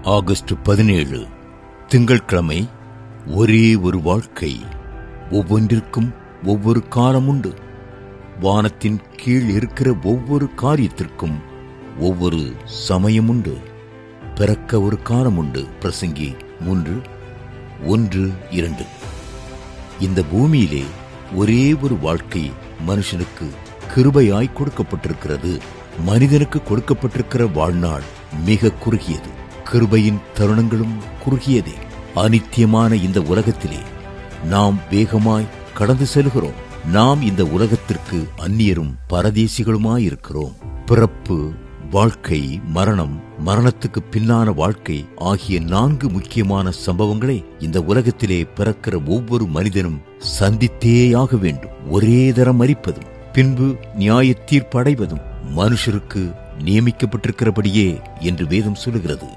August 17 திங்கட்கிழமை. ஒரே ஒரு வாழ்க்கை. ஒவ்வொன்றிற்கும் ஒவ்வொரு காலம் உண்டு. வானத்தின் கீழ் இருக்கிற ஒவ்வொரு காரியத்திற்கும் ஒவ்வொரு சமயம் உண்டு. பிறக்க ஒரு காலம் உண்டு. பிரசங்கி 3:1-2. இந்த பூமியிலே ஒரே ஒரு வாழ்க்கை மனுஷனுக்கு கிருபையாய் கொடுக்கப்பட்டிருக்கிறது. மனிதனுக்கு கொடுக்கப்பட்டிருக்கிற வாழ்நாள் மிக குறுகியது. கிருபையின் தருணங்களும் குறுகியதே. அனித்தியமான இந்த உலகத்திலே நாம் வேகமாய் கடந்து செல்கிறோம். நாம் இந்த உலகத்திற்கு அந்நியரும் பரதேசிகளுமாயிருக்கிறோம். பிறப்பு, வாழ்க்கை, மரணம், மரணத்துக்கு பின்னான வாழ்க்கை ஆகிய 4 முக்கியமான சம்பவங்களை இந்த உலகத்திலே பிறக்கிற ஒவ்வொரு மனிதனும் சந்தித்தேயாக வேண்டும். ஒரே தரம் மரிப்பதும் பின்பு நியாய தீர்ப்படைவதும் மனுஷருக்கு நியமிக்கப்பட்டிருக்கிறபடியே என்று வேதம் சொல்லுகிறது.